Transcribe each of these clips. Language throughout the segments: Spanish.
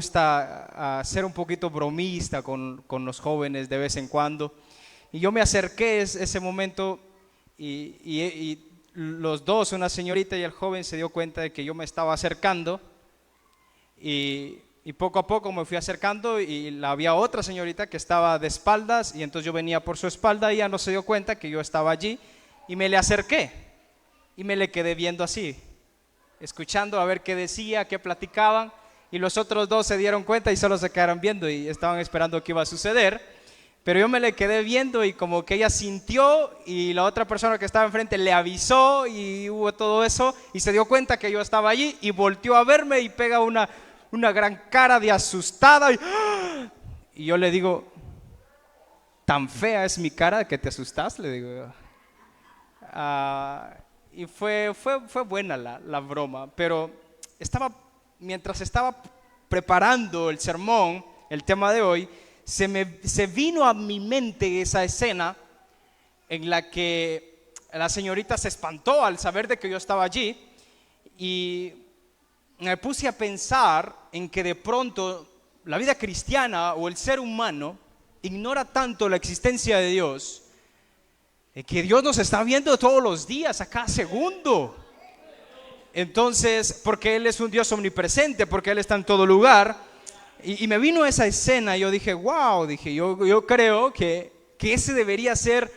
gusta ser un poquito bromista con los jóvenes de vez en cuando. Y yo me acerqué ese momento y los dos, una señorita y el joven, se dio cuenta de que yo me estaba acercando y poco a poco me fui acercando y había otra señorita que estaba de espaldas y entonces yo venía por su espalda y ella no se dio cuenta que yo estaba allí y me le acerqué y me le quedé viendo así, escuchando a ver qué decía, qué platicaban, y los otros dos se dieron cuenta y solo se quedaron viendo y estaban esperando qué iba a suceder. Pero yo me le quedé viendo y como que ella sintió y la otra persona que estaba enfrente le avisó y hubo todo eso y se dio cuenta que yo estaba allí y volteó a verme y pega una gran cara de asustada y yo le digo, ¿tan fea es mi cara que te asustas? Le digo. Y fue buena la broma, pero mientras estaba preparando el sermón, el tema de hoy, se vino a mi mente esa escena en la que la señorita se espantó al saber de que yo estaba allí y me puse a pensar en que de pronto la vida cristiana o el ser humano ignora tanto la existencia de Dios, que Dios nos está viendo todos los días, a cada segundo. Entonces, porque Él es un Dios omnipresente, porque Él está en todo lugar. Y me vino esa escena y yo dije, wow, yo creo que ese debería ser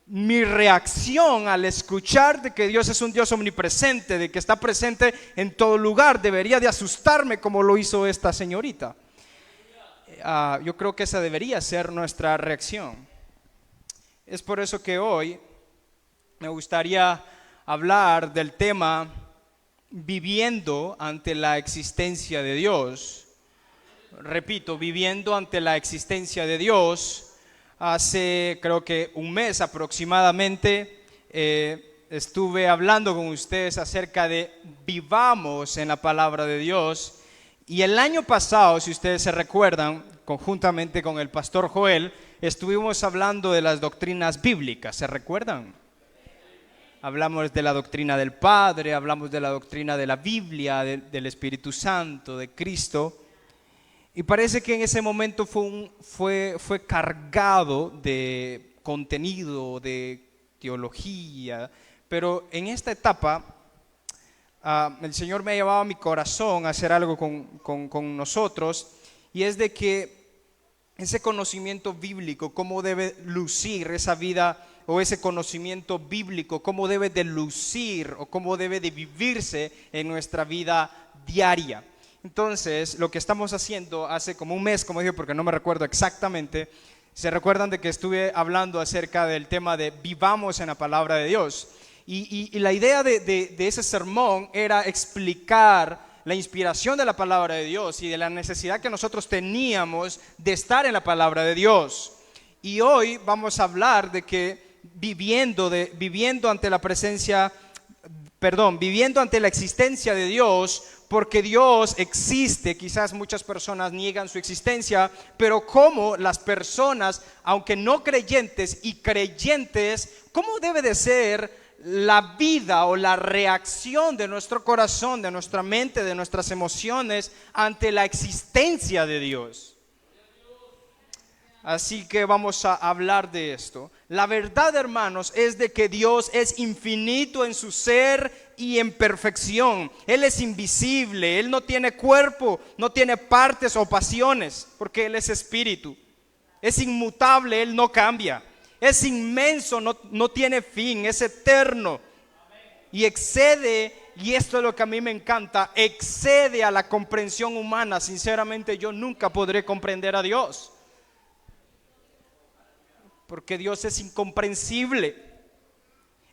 mi reacción al escuchar de que Dios es un Dios omnipresente, de que está presente en todo lugar. Debería de asustarme como lo hizo esta señorita. Yo creo que esa debería ser nuestra reacción. Es por eso que hoy me gustaría hablar del tema viviendo ante la existencia de Dios. Repito, viviendo ante la existencia de Dios. Hace creo que un mes aproximadamente estuve hablando con ustedes acerca de vivamos en la palabra de Dios. Y el año pasado, si ustedes se recuerdan, conjuntamente con el pastor Joel, estuvimos hablando de las doctrinas bíblicas, ¿se recuerdan? Hablamos de la doctrina del Padre, hablamos de la doctrina de la Biblia, del Espíritu Santo, de Cristo. Y parece que en ese momento fue cargado de contenido, de teología, pero en esta etapa el Señor me ha llevado a mi corazón a hacer algo con nosotros, y es de que ese conocimiento bíblico, cómo debe lucir esa vida, o ese conocimiento bíblico, cómo debe de lucir o cómo debe de vivirse en nuestra vida diaria. Entonces, lo que estamos haciendo hace como un mes, como dije, porque no me recuerdo exactamente, se recuerdan de que estuve hablando acerca del tema de vivamos en la palabra de Dios. Y la idea de ese sermón era explicar la inspiración de la palabra de Dios y de la necesidad que nosotros teníamos de estar en la palabra de Dios. Y hoy vamos a hablar de que viviendo ante la existencia de Dios, porque Dios existe. Quizás muchas personas niegan su existencia, pero cómo las personas, aunque no creyentes y creyentes, cómo debe de ser la vida o la reacción de nuestro corazón, de nuestra mente, de nuestras emociones ante la existencia de Dios. Así que vamos a hablar de esto. La verdad, hermanos, es de que Dios es infinito en su ser y en perfección. Él es invisible, Él no tiene cuerpo, no tiene partes o pasiones, porque Él es espíritu. Es inmutable, Él no cambia. Es inmenso, no tiene fin, es eterno. Y excede, y esto es lo que a mí me encanta, excede a la comprensión humana. Sinceramente, yo nunca podré comprender a Dios, porque Dios es incomprensible,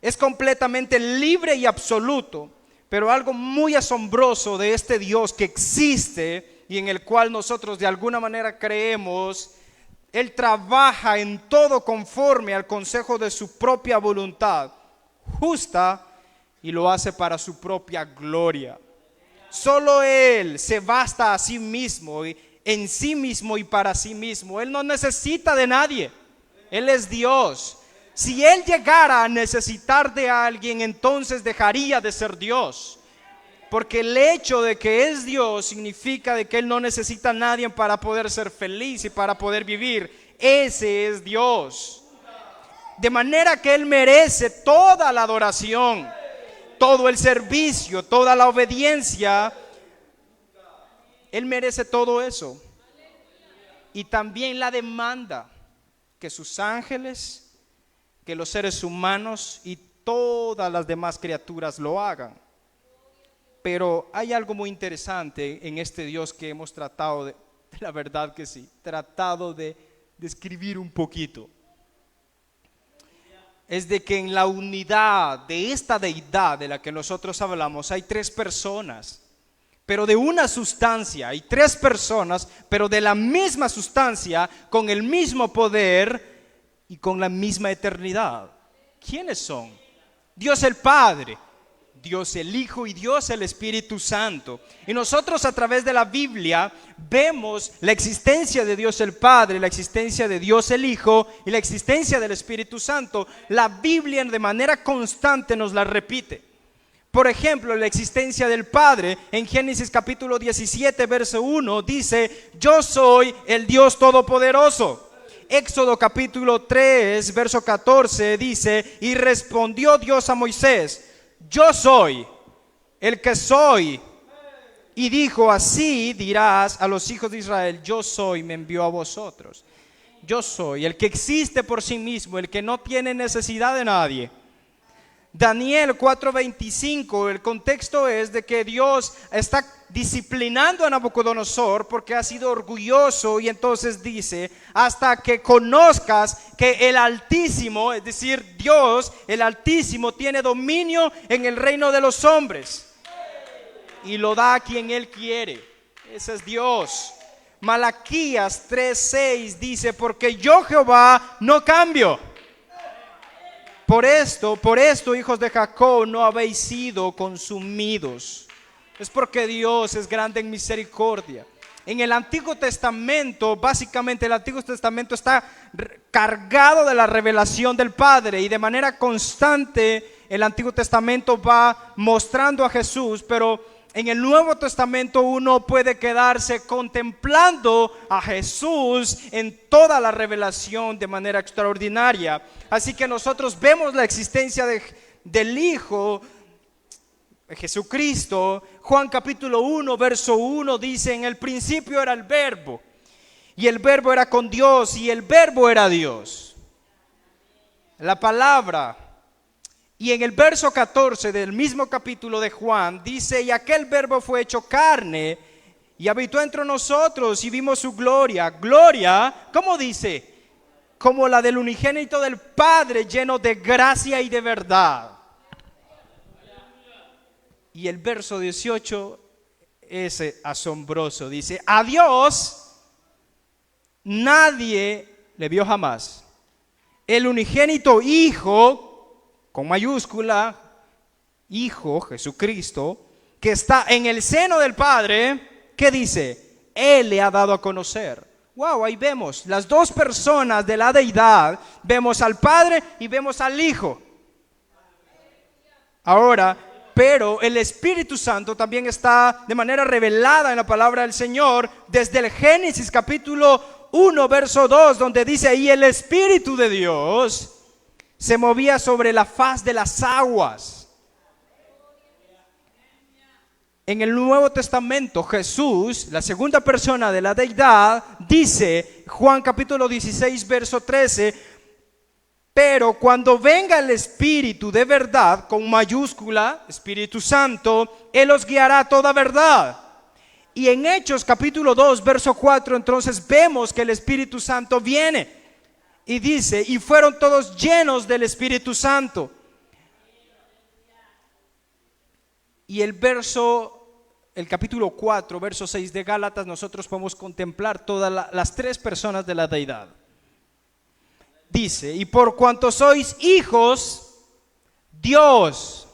es completamente libre y absoluto. Pero algo muy asombroso de este Dios que existe y en el cual nosotros de alguna manera creemos, Él trabaja en todo conforme al consejo de su propia voluntad justa, y lo hace para su propia gloria. Solo Él se basta a sí mismo, en sí mismo y para sí mismo. Él no necesita de nadie. Él es Dios. Si Él llegara a necesitar de alguien, entonces dejaría de ser Dios. Porque el hecho de que es Dios significa de que Él no necesita a nadie para poder ser feliz y para poder vivir. Ese es Dios. De manera que Él merece toda la adoración, todo el servicio, toda la obediencia. Él merece todo eso. Y también la demanda que sus ángeles, que los seres humanos y todas las demás criaturas lo hagan. Pero hay algo muy interesante en este Dios que hemos tratado de la verdad que sí, tratado de describir un poquito. Es de que en la unidad de esta deidad de la que nosotros hablamos hay tres personas, pero de una sustancia. Hay tres personas, pero de la misma sustancia, con el mismo poder y con la misma eternidad. ¿Quiénes son? Dios el Padre, Dios el Hijo y Dios el Espíritu Santo. Y nosotros a través de la Biblia vemos la existencia de Dios el Padre, la existencia de Dios el Hijo y la existencia del Espíritu Santo. La Biblia de manera constante nos la repite. Por ejemplo, la existencia del Padre en Génesis capítulo 17 verso 1 dice: yo soy el Dios Todopoderoso. Éxodo capítulo 3 verso 14 dice: y respondió Dios a Moisés: yo soy el que soy. Y dijo: así dirás a los hijos de Israel: yo soy, me envió a vosotros. Yo soy el que existe por sí mismo, el que no tiene necesidad de nadie. Daniel 4:25, el contexto es de que Dios está disciplinando a Nabucodonosor porque ha sido orgulloso, y entonces dice: hasta que conozcas que el Altísimo, es decir, Dios, el Altísimo, tiene dominio en el reino de los hombres y lo da a quien Él quiere. Ese es Dios. Malaquías 3:6 dice: porque yo Jehová no cambio. Por esto, hijos de Jacob, no habéis sido consumidos. Es porque Dios es grande en misericordia. En el Antiguo Testamento, básicamente el Antiguo Testamento está cargado de la revelación del Padre, y de manera constante el Antiguo Testamento va mostrando a Jesús, pero en el Nuevo Testamento uno puede quedarse contemplando a Jesús en toda la revelación de manera extraordinaria. Así que nosotros vemos la existencia del Hijo, Jesucristo. Juan capítulo 1 verso 1 dice: en el principio era el Verbo, y el Verbo era con Dios, y el Verbo era Dios. La palabra. Y en el verso 14 del mismo capítulo de Juan dice: y aquel Verbo fue hecho carne y habitó entre nosotros, y vimos su gloria. Gloria, ¿cómo dice? Como la del unigénito del Padre, lleno de gracia y de verdad. Y el verso 18 es asombroso. Dice: a Dios nadie le vio jamás. El unigénito Hijo, con mayúscula, Hijo, Jesucristo, que está en el seno del Padre, ¿qué dice? Él le ha dado a conocer. Wow, ahí vemos las dos personas de la deidad. Vemos al Padre y vemos al Hijo. Ahora, pero el Espíritu Santo también está de manera revelada en la palabra del Señor, desde el Génesis capítulo 1 verso 2, donde dice: y el Espíritu de Dios se movía sobre la faz de las aguas. En el Nuevo Testamento, Jesús, la segunda persona de la deidad, dice, Juan capítulo 16 verso 13: pero cuando venga el Espíritu de verdad, con mayúscula, Espíritu Santo, Él os guiará a toda verdad. Y en Hechos capítulo 2 verso 4, entonces vemos que el Espíritu Santo viene. Y dice: y fueron todos llenos del Espíritu Santo. Y el capítulo 4, verso 6 de Gálatas, nosotros podemos contemplar todas las tres personas de la deidad. Dice: y por cuanto sois hijos, Dios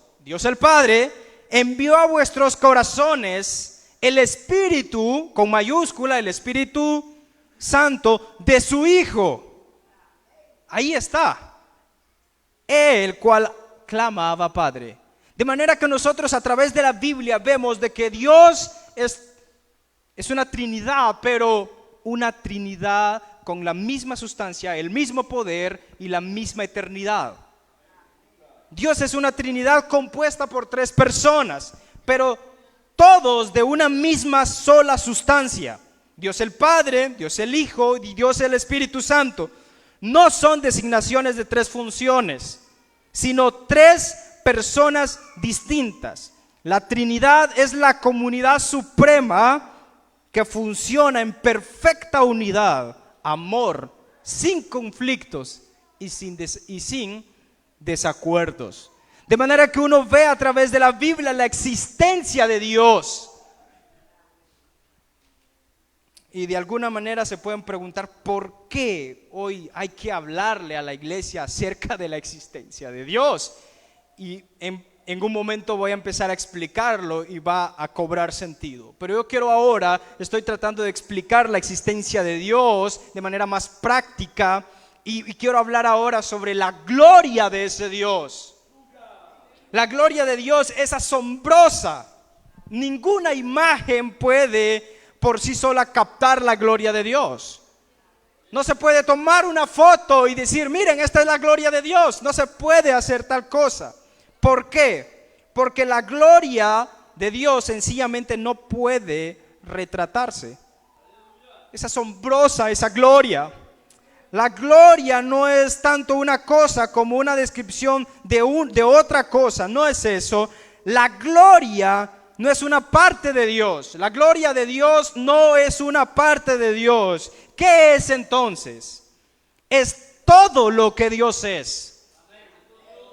el Padre, envió a vuestros corazones el Espíritu, con mayúscula, el Espíritu Santo de su Hijo. Ahí está, el cual clama: Abba Padre. De manera que nosotros a través de la Biblia vemos de que Dios es una Trinidad, pero una Trinidad con la misma sustancia, el mismo poder y la misma eternidad. Dios es una Trinidad compuesta por 3 personas, pero todos de una misma sola sustancia. Dios el Padre, Dios el Hijo y Dios el Espíritu Santo. No son designaciones de 3 funciones, sino 3 personas distintas. La Trinidad es la comunidad suprema que funciona en perfecta unidad, amor, sin conflictos y sin desacuerdos. De manera que uno ve a través de la Biblia la existencia de Dios. Y de alguna manera se pueden preguntar por qué hoy hay que hablarle a la iglesia acerca de la existencia de Dios. Y en un momento voy a empezar a explicarlo y va a cobrar sentido. Pero yo quiero ahora, estoy tratando de explicar la existencia de Dios de manera más práctica y quiero hablar ahora sobre la gloria de ese Dios. La gloria de Dios es asombrosa. Ninguna imagen puede por sí sola captar la gloria de Dios. No se puede tomar una foto y decir, miren, esta es la gloria de Dios. No se puede hacer tal cosa. ¿Por qué? Porque la gloria de Dios sencillamente no puede retratarse. Es asombrosa esa gloria. La gloria no es tanto una cosa como una descripción de otra cosa. No es eso. La gloria no es una parte de Dios. La gloria de Dios no es una parte de Dios. ¿Qué es entonces? Es todo lo que Dios es.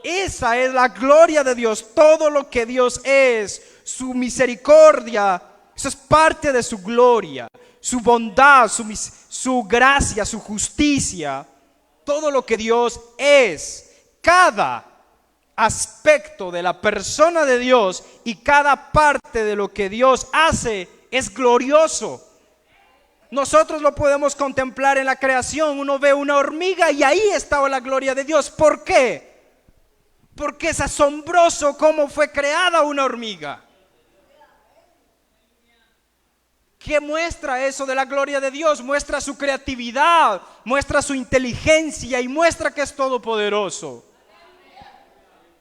Esa es la gloria de Dios, todo lo que Dios es, su misericordia, eso es parte de su gloria, su bondad, su gracia, su justicia, todo lo que Dios es, cada aspecto de la persona de Dios y cada parte de lo que Dios hace es glorioso. Nosotros lo podemos contemplar en la creación, uno ve una hormiga y ahí está la gloria de Dios. ¿Por qué? Porque es asombroso cómo fue creada una hormiga. ¿Qué muestra eso de la gloria de Dios? Muestra su creatividad, muestra su inteligencia y muestra que es todopoderoso.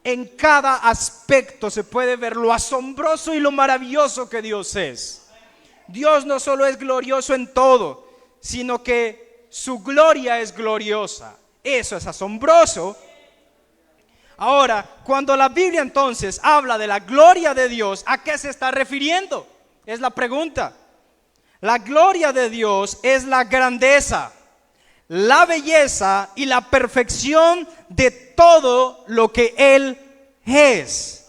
En cada aspecto se puede ver lo asombroso y lo maravilloso que Dios es. Dios no solo es glorioso en todo, sino que su gloria es gloriosa. Eso es asombroso. Ahora, cuando la Biblia entonces habla de la gloria de Dios, ¿a qué se está refiriendo? Es la pregunta. La gloria de Dios es la grandeza, la belleza y la perfección de todo lo que Él es.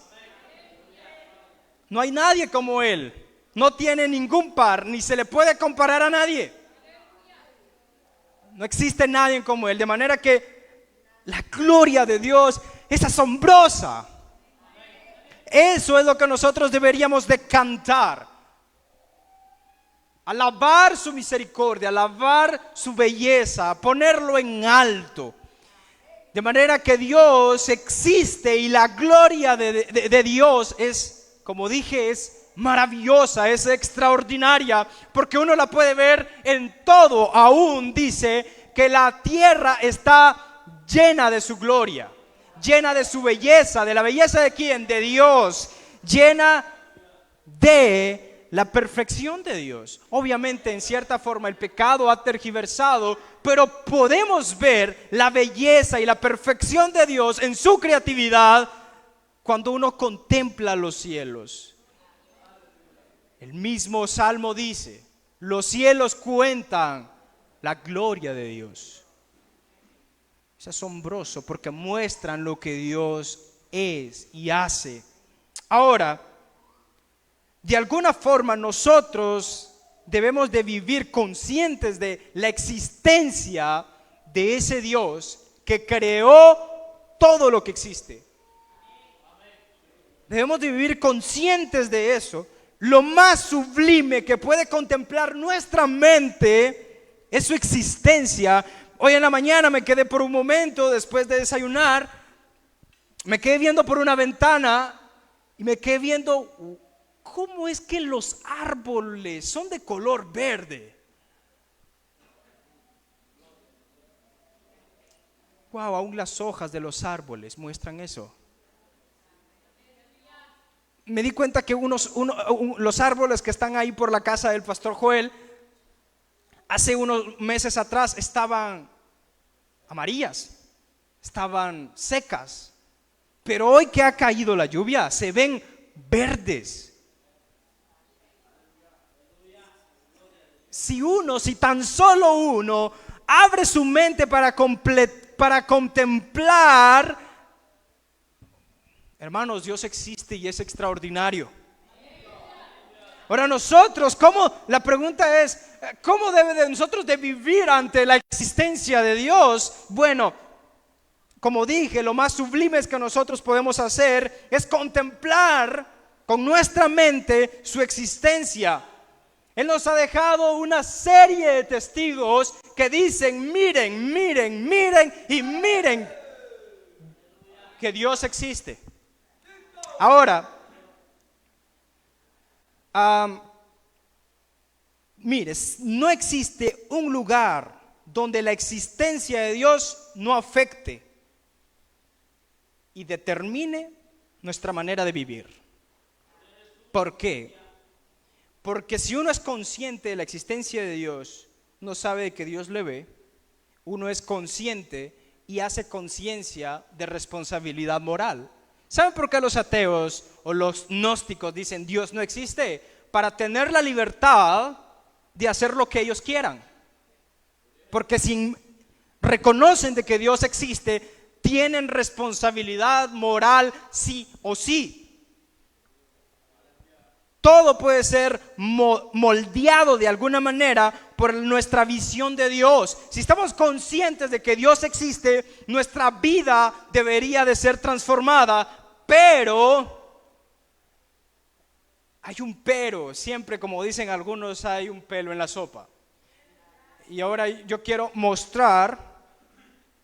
No hay nadie como Él. No tiene ningún par, ni se le puede comparar a nadie. No existe nadie como Él. De manera que la gloria de Dios es asombrosa. Eso es lo que nosotros deberíamos de cantar. Alabar su misericordia, alabar su belleza, ponerlo en alto. De manera que Dios existe y la gloria de Dios es, como dije, es maravillosa, es extraordinaria, porque uno la puede ver en todo. Aún dice que la tierra está llena de su gloria, llena de su belleza. ¿De la belleza de quién? De Dios. Llena de la perfección de Dios. Obviamente, en cierta forma, el pecado ha tergiversado, pero podemos ver la belleza y la perfección de Dios en su creatividad cuando uno contempla los cielos. El mismo Salmo dice: los cielos cuentan la gloria de Dios. Es asombroso porque muestran lo que Dios es y hace. Ahora, de alguna forma nosotros debemos de vivir conscientes de la existencia de ese Dios que creó todo lo que existe. Debemos de vivir conscientes de eso. Lo más sublime que puede contemplar nuestra mente es su existencia. Hoy en la mañana me quedé por un momento, después de desayunar, me quedé viendo por una ventana Y me quedé viendo, ¿cómo es que los árboles son de color verde? Wow, aún las hojas de los árboles muestran eso. Me di cuenta que los árboles que están ahí por la casa del pastor Joel, hace unos meses atrás estaban amarillas, estaban secas, pero hoy que ha caído la lluvia se ven verdes. Si tan solo uno abre su mente para contemplar, hermanos, Dios existe y es extraordinario. Ahora nosotros, la pregunta es, ¿cómo debe de nosotros de vivir ante la existencia de Dios? Bueno, como dije, lo más sublime que nosotros podemos hacer es contemplar con nuestra mente su existencia. Él nos ha dejado una serie de testigos que dicen, miren, miren, miren y miren que Dios existe. Ahora, mire, no existe un lugar donde la existencia de Dios no afecte y determine nuestra manera de vivir. ¿Por qué? Porque si uno es consciente de la existencia de Dios, uno sabe que Dios le ve, uno es consciente y hace conciencia de responsabilidad moral. ¿Saben por qué los ateos o los gnósticos dicen Dios no existe? Para tener la libertad de hacer lo que ellos quieran. Porque si reconocen de que Dios existe, tienen responsabilidad moral sí o sí. Todo puede ser moldeado de alguna manera por nuestra visión de Dios. Si estamos conscientes de que Dios existe, nuestra vida debería de ser transformada. Pero hay un pero, siempre como dicen algunos hay un pelo en la sopa. Y ahora yo quiero mostrar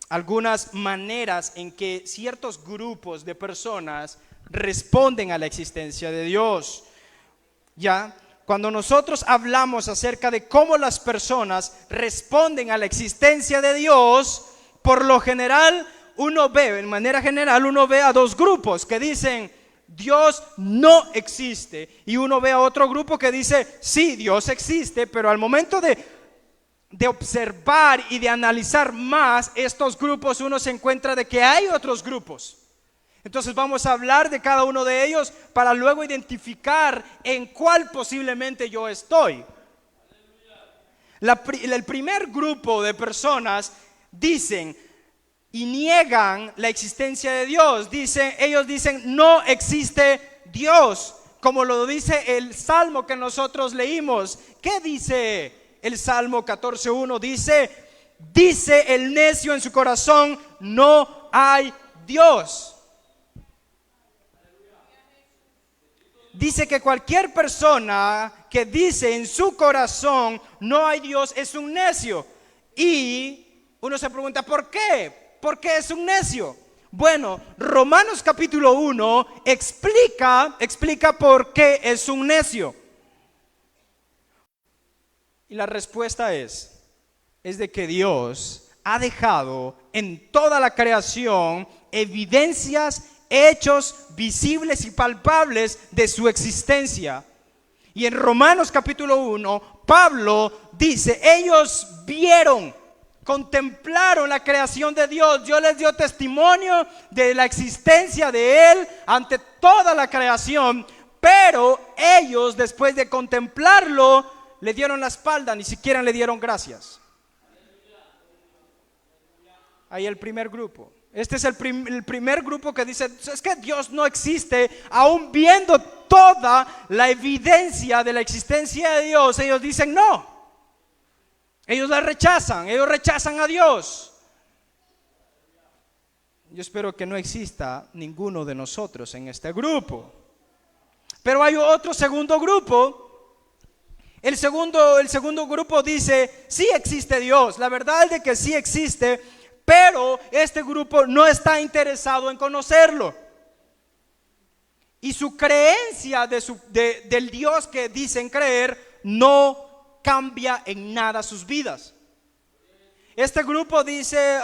algunas maneras en que ciertos grupos de personas responden a la existencia de Dios. Ya, cuando nosotros hablamos acerca de cómo las personas responden a la existencia de Dios, por lo general en manera general uno ve a dos grupos que dicen Dios no existe, y uno ve a otro grupo que dice sí, Dios existe, pero al momento de observar y de analizar más estos grupos, uno se encuentra de que hay otros grupos. Entonces vamos a hablar de cada uno de ellos para luego identificar en cuál posiblemente yo estoy. El primer grupo de personas dicen y niegan la existencia de Dios. Ellos dicen no existe Dios, como lo dice el Salmo que nosotros leímos. ¿Qué dice el Salmo 14:1? Dice el necio en su corazón, no hay Dios. Dice que cualquier persona que dice en su corazón no hay Dios es un necio. Y uno se pregunta, ¿por qué? ¿Por qué es un necio? Bueno, Romanos capítulo 1 explica por qué es un necio. Y la respuesta es de que Dios ha dejado en toda la creación evidencias, hechos visibles y palpables de su existencia. Y en Romanos capítulo 1, Pablo dice, ellos contemplaron la creación de Dios. Dios les dio testimonio de la existencia de Él ante toda la creación, pero ellos después de contemplarlo le dieron la espalda, ni siquiera le dieron gracias. Ahí el primer grupo. Este es el primer grupo que dice, es que Dios no existe, aún viendo toda la evidencia de la existencia de Dios. Ellos dicen no. Ellos rechazan a Dios. Yo espero que no exista ninguno de nosotros en este grupo. Pero hay otro segundo grupo. El segundo grupo dice, sí existe Dios. La verdad es de que sí existe, pero este grupo no está interesado en conocerlo. y su creencia del Dios que dicen creer no cambia en nada sus vidas. Este grupo dice,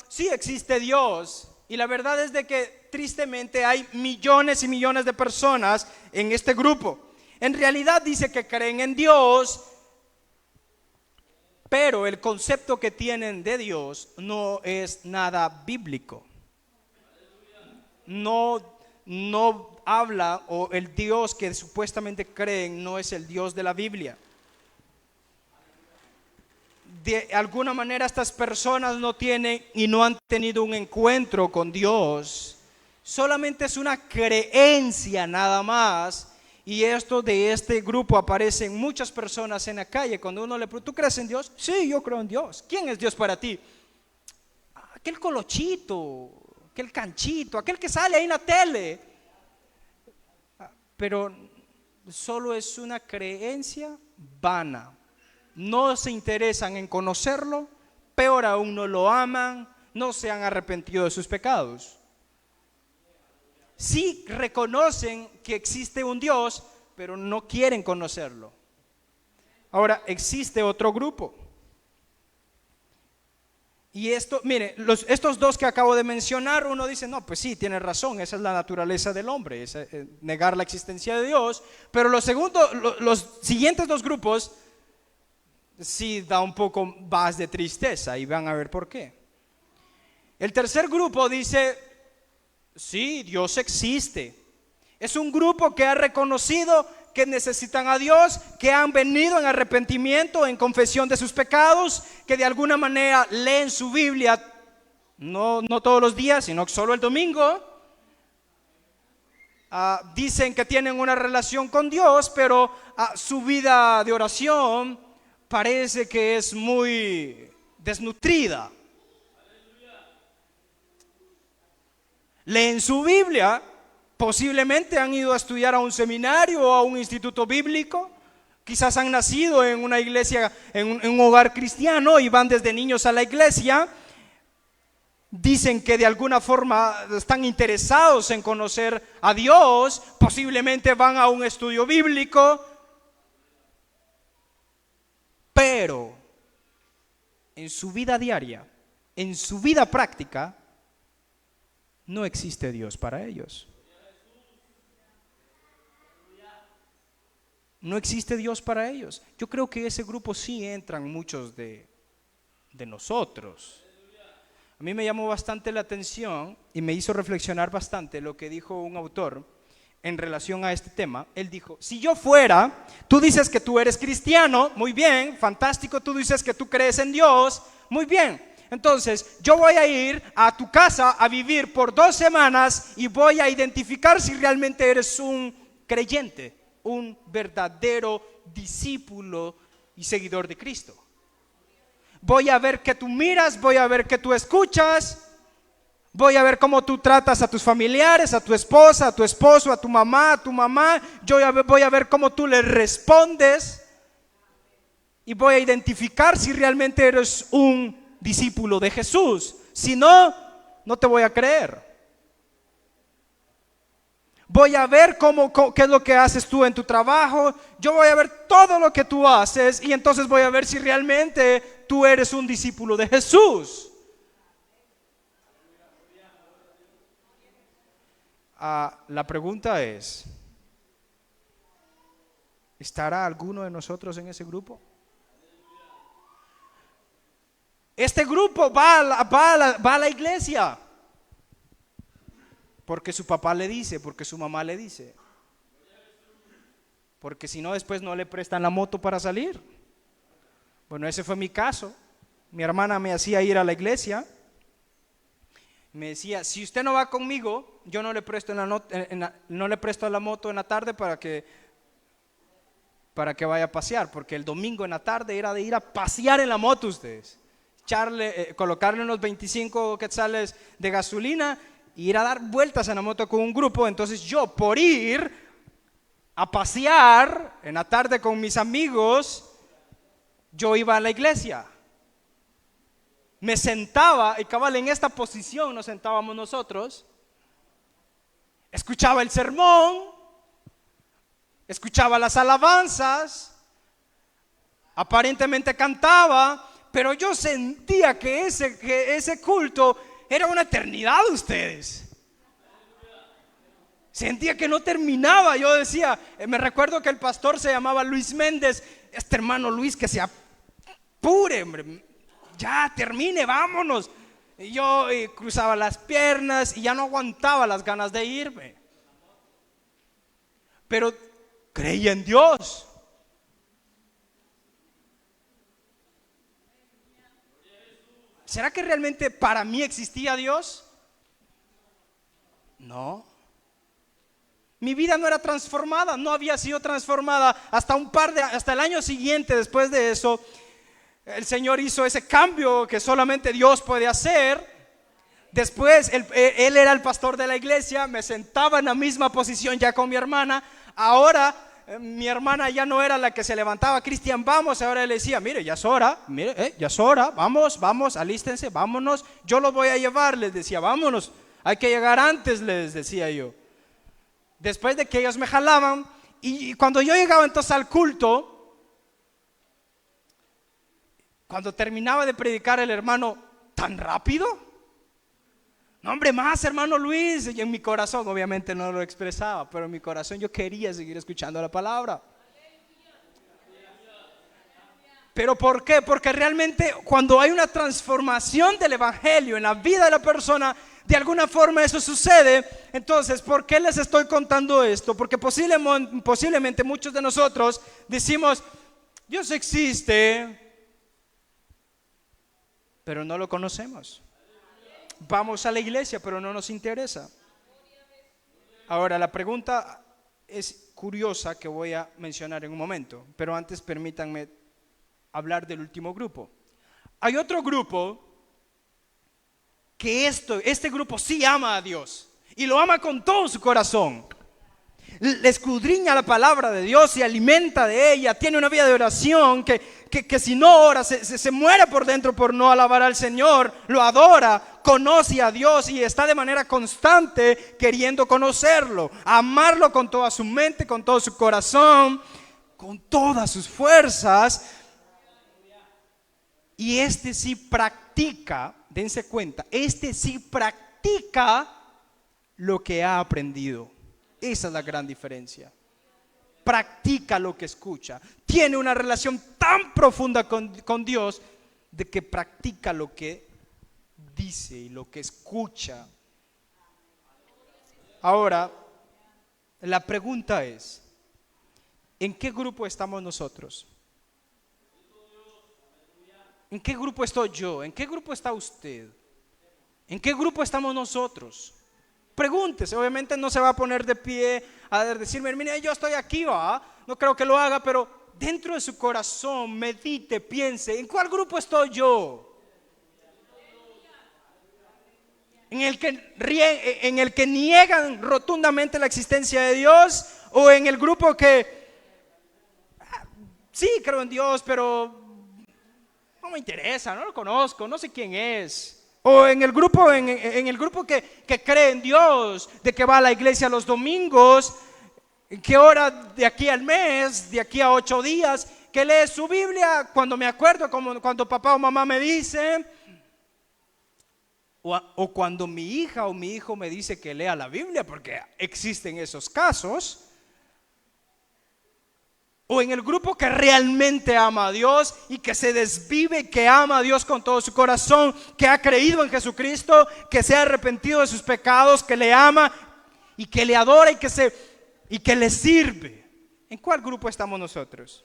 sí existe Dios, y la verdad es de que tristemente hay millones y millones de personas en este grupo. En realidad dice que creen en Dios, pero el concepto que tienen de Dios no es nada bíblico. No habla, o el Dios que supuestamente creen no es el Dios de la Biblia. De alguna manera estas personas no tienen y no han tenido un encuentro con Dios. Solamente es una creencia nada más. Y esto de este grupo aparecen muchas personas en la calle. Cuando uno le pregunta, ¿tú crees en Dios? Sí, yo creo en Dios. ¿Quién es Dios para ti? Aquel colochito, aquel canchito, aquel que sale ahí en la tele. Pero solo es una creencia vana. No se interesan en conocerlo, peor aún no lo aman, no se han arrepentido de sus pecados. Sí reconocen que existe un Dios, pero no quieren conocerlo. Ahora, existe otro grupo. Y esto, mire, estos dos que acabo de mencionar, uno dice, no, pues sí, tiene razón, esa es la naturaleza del hombre, es negar la existencia de Dios. Pero los siguientes dos grupos sí da un poco más de tristeza y van a ver por qué. El tercer grupo dice, sí, Dios existe. Es un grupo que ha reconocido que necesitan a Dios, que han venido en arrepentimiento, en confesión de sus pecados, que de alguna manera leen su Biblia, no todos los días, sino solo el domingo. Dicen que tienen una relación con Dios, pero su vida de oración parece que es muy desnutrida. Leen su Biblia, posiblemente han ido a estudiar a un seminario o a un instituto bíblico, quizás han nacido en una iglesia, en un hogar cristiano y van desde niños a la iglesia. Dicen que de alguna forma están interesados en conocer a Dios, posiblemente van a un estudio bíblico, pero en su vida diaria, en su vida práctica, no existe Dios para ellos. No existe Dios para ellos. Yo creo que ese grupo sí entran muchos de nosotros. A mí me llamó bastante la atención y me hizo reflexionar bastante lo que dijo un autor en relación a este tema. Él dijo, si yo fuera, tú dices que tú eres cristiano, muy bien, fantástico, tú dices que tú crees en Dios, muy bien. Entonces, yo voy a ir a tu casa a vivir por 2 semanas y voy a identificar si realmente eres un creyente, un verdadero discípulo y seguidor de Cristo. Voy a ver que tú miras, voy a ver que tú escuchas, voy a ver cómo tú tratas a tus familiares, a tu esposa, a tu esposo, a tu mamá, voy a ver cómo tú le respondes y voy a identificar si realmente eres un discípulo de Jesús. Si no, no te voy a creer. Voy a ver qué es lo que haces tú en tu trabajo. Yo voy a ver todo lo que tú haces y entonces voy a ver si realmente tú eres un discípulo de Jesús. La pregunta es, ¿estará alguno de nosotros en ese grupo? Este grupo va a la iglesia porque su papá le dice, porque su mamá le dice, porque si no después no le prestan la moto para salir. Bueno, ese fue mi caso. Mi hermana me hacía ir a la iglesia, me decía, si usted no va conmigo, yo no le presto no le presto la moto en la tarde para que vaya a pasear, porque el domingo en la tarde era de ir a pasear en la moto ustedes, colocarle unos 25 quetzales de gasolina y ir a dar vueltas en la moto con un grupo. Entonces yo, por ir a pasear en la tarde con mis amigos, yo iba a la iglesia. Me sentaba, y cabal en esta posición nos sentábamos nosotros. escuchaba el sermón, escuchaba las alabanzas, aparentemente cantaba, pero yo sentía que ese culto era una eternidad de ustedes. Sentía que no terminaba. Yo decía, me recuerdo que el pastor se llamaba Luis Méndez. Este hermano Luis, que se apure, hombre, ya termine, vámonos. Y yo cruzaba las piernas y ya no aguantaba las ganas de irme. Pero creía en Dios. ¿Será que realmente para mí existía Dios? No. Mi vida no era transformada, no había sido transformada hasta el año siguiente. Después de eso, el Señor hizo ese cambio que solamente Dios puede hacer. Después él era el pastor de la iglesia, me sentaba en la misma posición ya con mi hermana. Ahora mi hermana ya no era la que se levantaba, Cristian, vamos. Ahora le decía, mire, ya es hora, ya es hora, vamos, alístense, vámonos. Yo los voy a llevar, les decía, vámonos, hay que llegar antes, les decía yo. Después de que ellos me jalaban, y cuando yo llegaba entonces al culto, cuando terminaba de predicar el hermano, ¿tan rápido? No, hombre, más, hermano Luis. Y en mi corazón, obviamente no lo expresaba, pero en mi corazón yo quería seguir escuchando la palabra. ¿Pero por qué? Porque realmente cuando hay una transformación del evangelio en la vida de la persona, de alguna forma eso sucede. Entonces, ¿por qué les estoy contando esto? Porque posiblemente muchos de nosotros decimos, Dios existe, pero no lo conocemos. Vamos a la iglesia, pero no nos interesa. Ahora, la pregunta es curiosa que voy a mencionar en un momento, pero antes permítanme hablar del último grupo. Hay otro grupo que este grupo sí ama a Dios y lo ama con todo su corazón. Le escudriña la palabra de Dios, se alimenta de ella, tiene una vida de oración que si no ora se muere por dentro por no alabar al Señor. Lo adora, conoce a Dios y está de manera constante queriendo conocerlo, amarlo con toda su mente, con todo su corazón, con todas sus fuerzas. Y este sí practica, dense cuenta, este sí practica lo que ha aprendido. Esa es la gran diferencia. Practica lo que escucha. Tiene una relación tan profunda con Dios de que practica lo que dice y lo que escucha. Ahora, la pregunta es, ¿en qué grupo estamos nosotros? ¿En qué grupo estoy yo? ¿En qué grupo está usted? ¿En qué grupo estamos nosotros? Pregúntese, obviamente no se va a poner de pie a decirme, mire, yo estoy aquí, ¿va? No creo que lo haga, pero dentro de su corazón medite, piense, ¿en cuál grupo estoy yo? ¿En el que niegan rotundamente la existencia de Dios? ¿O en el grupo que sí creo en Dios, pero no me interesa, no lo conozco, no sé quién es? O en el grupo, en el grupo que cree en Dios, de que va a la iglesia los domingos, que ora de aquí al mes, de aquí a 8 días, que lee su Biblia cuando me acuerdo, como cuando papá o mamá me dice, o cuando mi hija o mi hijo me dice que lea la Biblia, porque existen esos casos. O en el grupo que realmente ama a Dios y que se desvive, que ama a Dios con todo su corazón, que ha creído en Jesucristo, que se ha arrepentido de sus pecados, que le ama y que le adora y que le sirve. ¿En cuál grupo estamos nosotros?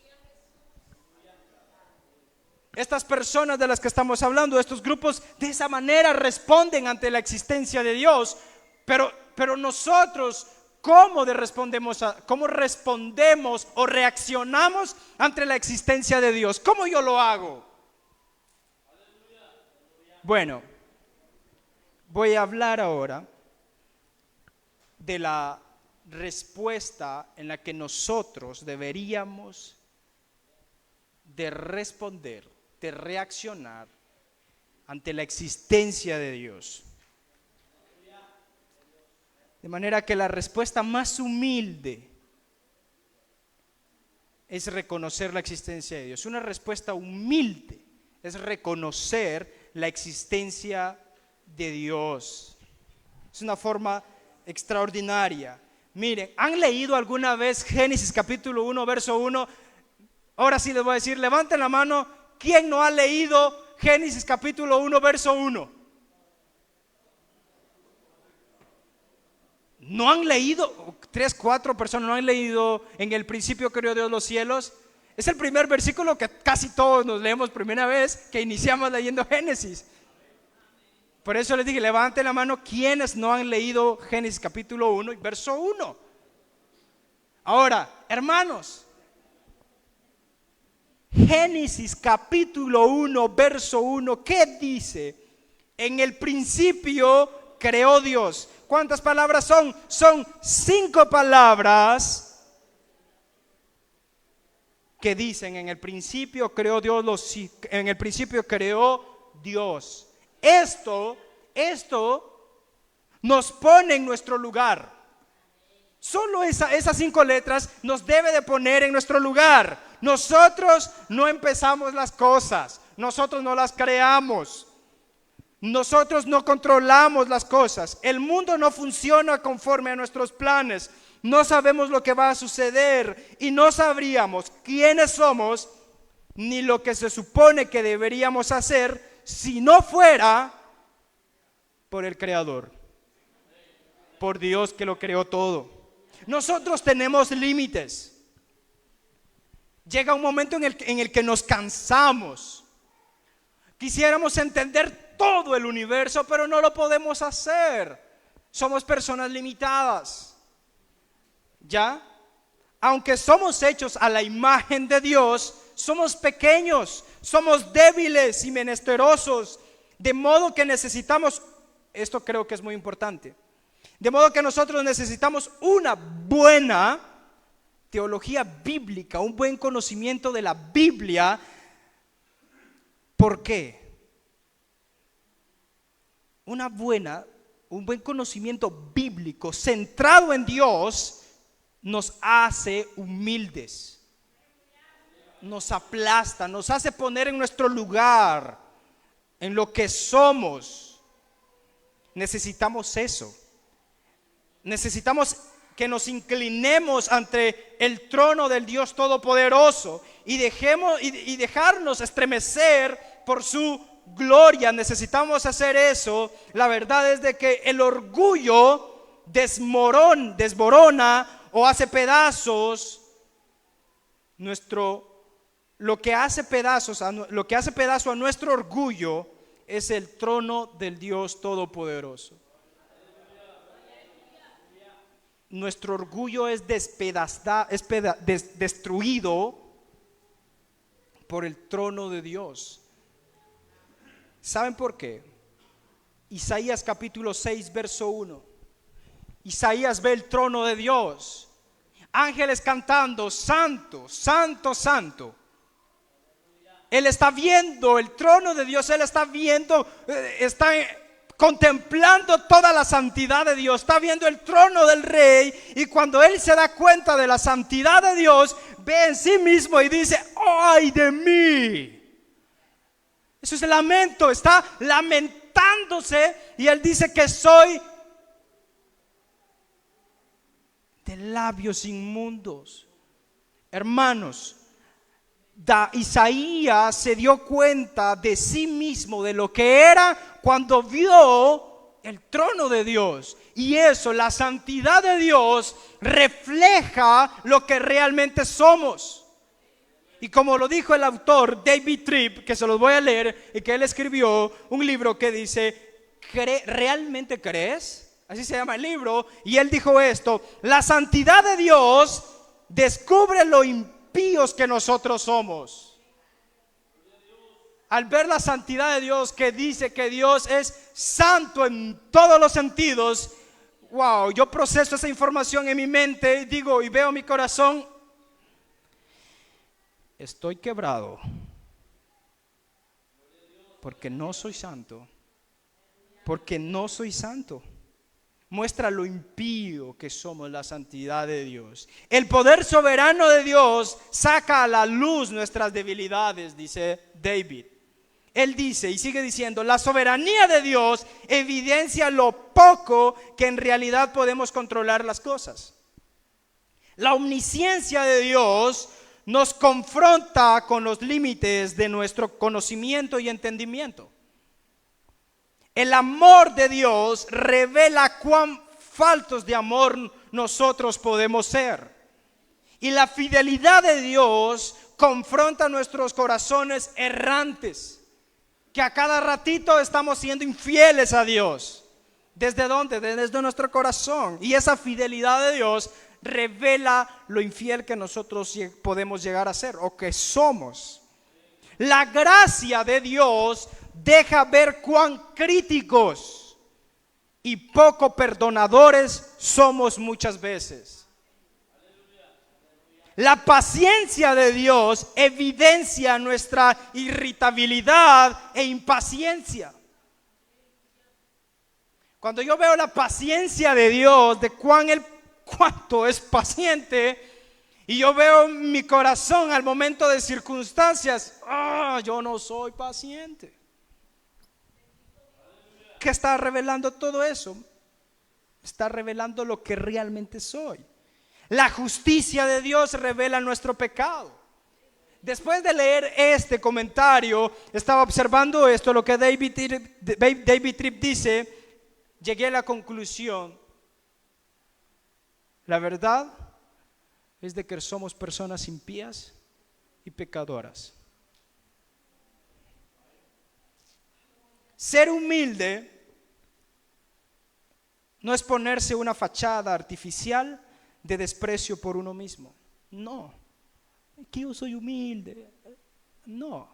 Estas personas de las que estamos hablando, estos grupos, de esa manera responden ante la existencia de Dios, pero nosotros, ¿cómo respondemos o reaccionamos ante la existencia de Dios? ¿Cómo yo lo hago? Bueno, voy a hablar ahora de la respuesta en la que nosotros deberíamos de responder, de reaccionar ante la existencia de Dios. De manera que la respuesta más humilde es reconocer la existencia de Dios. Una respuesta humilde es reconocer la existencia de Dios. Es una forma extraordinaria. Miren, ¿han leído alguna vez Génesis capítulo 1, verso 1? Ahora sí les voy a decir, levanten la mano, ¿quién no ha leído Génesis capítulo 1, verso 1? ¿No han leído? 3, 4 personas no han leído en el principio creó Dios los cielos. Es el primer versículo que casi todos nos leemos primera vez que iniciamos leyendo Génesis. Por eso les dije, levanten la mano quienes no han leído Génesis capítulo 1 y verso 1. Ahora, hermanos, Génesis capítulo 1, verso 1, ¿qué dice? En el principio creó Dios. ¿Cuántas palabras son? Son 5 palabras que dicen: en el principio creó Dios en el principio creó Dios. Esto nos pone en nuestro lugar. Solo esas 5 letras nos debe de poner en nuestro lugar. Nosotros no empezamos las cosas, nosotros no las creamos. Nosotros no controlamos las cosas. El mundo no funciona conforme a nuestros planes. No sabemos lo que va a suceder y no sabríamos quiénes somos ni lo que se supone que deberíamos hacer si no fuera por el Creador, por Dios que lo creó todo. Nosotros tenemos límites. Llega un momento en el que nos cansamos. Quisiéramos entender todo el universo, pero no lo podemos hacer. Somos personas limitadas. ¿Ya? Aunque somos hechos a la imagen de Dios, somos pequeños, somos débiles y menesterosos, de modo que necesitamos, esto creo que es muy importante, de modo que nosotros necesitamos una buena teología bíblica, un buen conocimiento de la Biblia. ¿Por qué? Un buen conocimiento bíblico centrado en Dios nos hace humildes, nos aplasta, nos hace poner en nuestro lugar, en lo que somos. Necesitamos eso. Necesitamos que nos inclinemos ante el trono del Dios Todopoderoso y dejarnos estremecer por su gloria. Necesitamos hacer eso. La verdad es de que el orgullo desmorona o hace pedazos lo que hace pedazo a nuestro orgullo es el trono del Dios Todopoderoso. Nuestro orgullo es destruido por el trono de Dios. ¿Saben por qué? Isaías capítulo 6, verso 1. Isaías ve el trono de Dios, ángeles cantando: santo, santo, santo. Él está viendo el trono de Dios, él está viendo, está contemplando toda la santidad de Dios, está viendo el trono del Rey, y cuando él se da cuenta de la santidad de Dios, ve en sí mismo y dice: ¡ay de mí! Eso es el lamento, está lamentándose, y él dice que soy de labios inmundos. Hermanos, Isaías se dio cuenta de sí mismo, de lo que era, cuando vio el trono de Dios. Y eso, la santidad de Dios, refleja lo que realmente somos. Y como lo dijo el autor David Tripp, que se los voy a leer, y que él escribió un libro que dice: ¿realmente crees? Así se llama el libro. Y él dijo esto: la santidad de Dios descubre lo impíos que nosotros somos. Al ver la santidad de Dios, que dice que Dios es santo en todos los sentidos, wow, yo proceso esa información en mi mente y digo, y veo mi corazón: estoy quebrado porque no soy santo, porque no soy santo. muestra lo impío que somos la santidad de Dios. El poder soberano de Dios saca a la luz nuestras debilidades, dice David. Él dice y sigue diciendo: la soberanía de Dios evidencia lo poco que en realidad podemos controlar las cosas. La omnisciencia de Dios nos confronta con los límites de nuestro conocimiento y entendimiento. El amor de Dios revela cuán faltos de amor nosotros podemos ser. Y la fidelidad de Dios confronta nuestros corazones errantes, que a cada ratito estamos siendo infieles a Dios. ¿Desde dónde? Desde nuestro corazón. Y esa fidelidad de Dios revela lo infiel que nosotros podemos llegar a ser o que somos. La gracia de Dios deja ver cuán críticos y poco perdonadores somos muchas veces. La paciencia de Dios evidencia nuestra irritabilidad e impaciencia. Cuando yo veo la paciencia de Dios, de cuánto es paciente, y yo veo mi corazón al momento de circunstancias, yo no soy paciente. ¿Qué está revelando todo eso? Está revelando lo que realmente soy. La justicia de Dios revela nuestro pecado. Después de leer este comentario, estaba observando esto, lo que David Tripp dice. Llegué a la conclusión: la verdad es de que somos personas impías y pecadoras. Ser humilde no es ponerse una fachada artificial de desprecio por uno mismo. No, que yo soy humilde. No.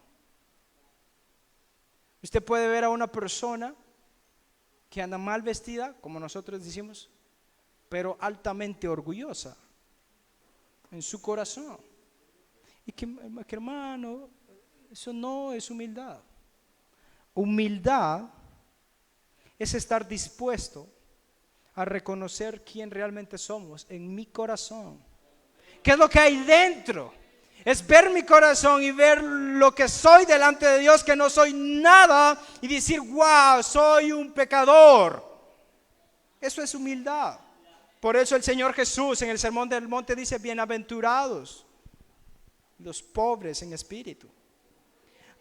Usted puede ver a una persona que anda mal vestida, como nosotros decimos, pero altamente orgullosa en su corazón. Y que hermano, eso no es humildad. Humildad es estar dispuesto a reconocer quién realmente somos en mi corazón. ¿Qué es lo que hay dentro? Es ver mi corazón y ver lo que soy delante de Dios, que no soy nada, y decir: wow, soy un pecador. Eso es humildad. Por eso el Señor Jesús en el Sermón del Monte dice: bienaventurados los pobres en espíritu.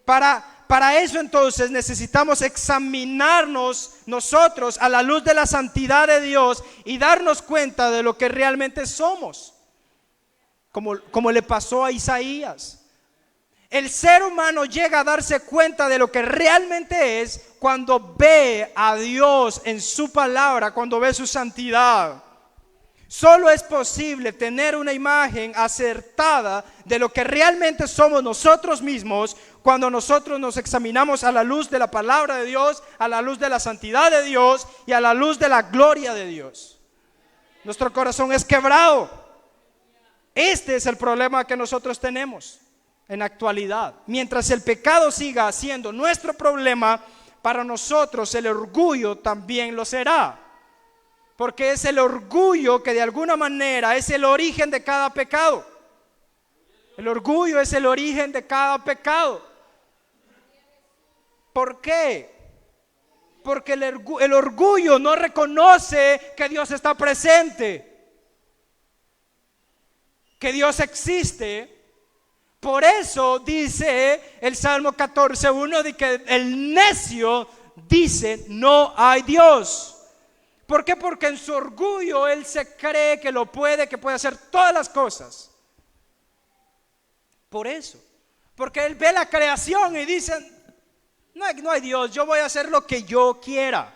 Para eso entonces necesitamos examinarnos nosotros a la luz de la santidad de Dios y darnos cuenta de lo que realmente somos, como le pasó a Isaías. El ser humano llega a darse cuenta de lo que realmente es cuando ve a Dios en su palabra, cuando ve su santidad. Solo es posible tener una imagen acertada de lo que realmente somos nosotros mismos cuando nosotros nos examinamos a la luz de la palabra de Dios, a la luz de la santidad de Dios y a la luz de la gloria de Dios. Nuestro corazón es quebrado. Este es el problema que nosotros tenemos en la actualidad. Mientras el pecado siga siendo nuestro problema, para nosotros el orgullo también lo será. Porque es el orgullo que de alguna manera es el origen de cada pecado. El orgullo es el origen de cada pecado. ¿Por qué? Porque el orgullo no reconoce que Dios está presente, que Dios existe. Por eso dice el Salmo 14:1 de que el necio dice: no hay Dios. ¿Por qué? Porque en su orgullo él se cree que lo puede, que puede hacer todas las cosas. Por eso, porque él ve la creación y dice: no hay Dios, yo voy a hacer lo que yo quiera.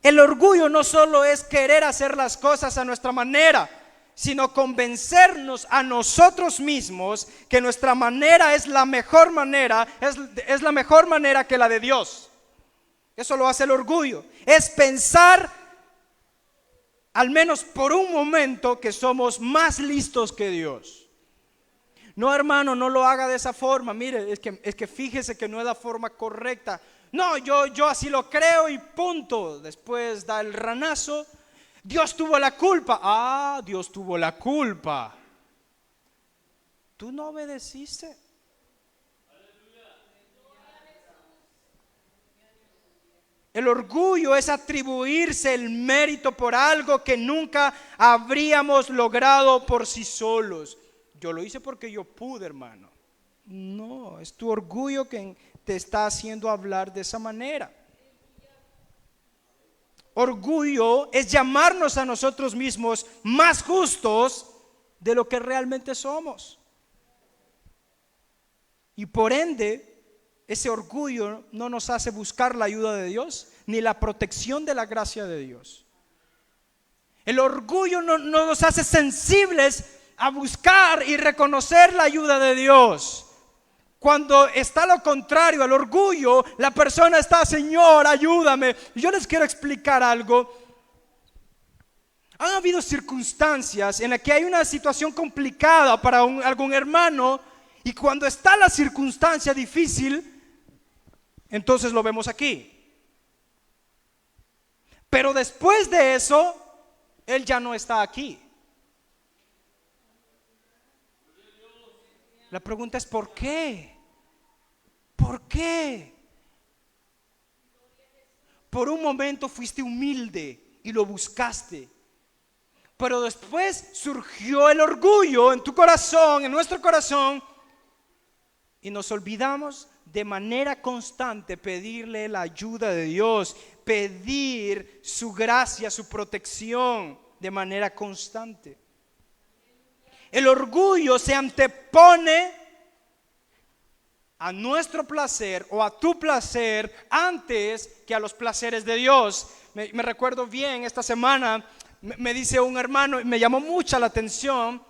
El orgullo no solo es querer hacer las cosas a nuestra manera, sino convencernos a nosotros mismos que nuestra manera es la mejor manera, es la mejor manera que la de Dios. Eso lo hace el orgullo. Es pensar, al menos por un momento, que somos más listos que Dios. No, hermano, no lo haga de esa forma. Mire, es que fíjese que no es la forma correcta. No, yo así lo creo y punto. Después da el ranazo. Dios tuvo la culpa. Ah, Dios tuvo la culpa. ¿Tú no obedeciste? El orgullo es atribuirse el mérito por algo que nunca habríamos logrado por sí solos. Yo lo hice porque yo pude, hermano. No, es tu orgullo que te está haciendo hablar de esa manera. Orgullo es llamarnos a nosotros mismos más justos de lo que realmente somos. Y por ende, ese orgullo no nos hace buscar la ayuda de Dios ni la protección de la gracia de Dios. El orgullo no nos hace sensibles a buscar y reconocer la ayuda de Dios. Cuando está lo contrario al orgullo, la persona está: Señor, ayúdame. Yo les quiero explicar algo. Han habido circunstancias en las que hay una situación complicada para algún hermano, y cuando está la circunstancia difícil, entonces lo vemos aquí. Pero después de eso, él ya no está aquí. La pregunta es: ¿por qué? ¿Por qué? Por un momento fuiste humilde y lo buscaste, pero después surgió el orgullo en tu corazón, en nuestro corazón, y nos olvidamos de manera constante pedirle la ayuda de Dios, pedir su gracia, su protección de manera constante. El orgullo se antepone a nuestro placer o a tu placer antes que a los placeres de Dios. Me recuerdo bien, esta semana me dice un hermano, y me llamó mucha la atención.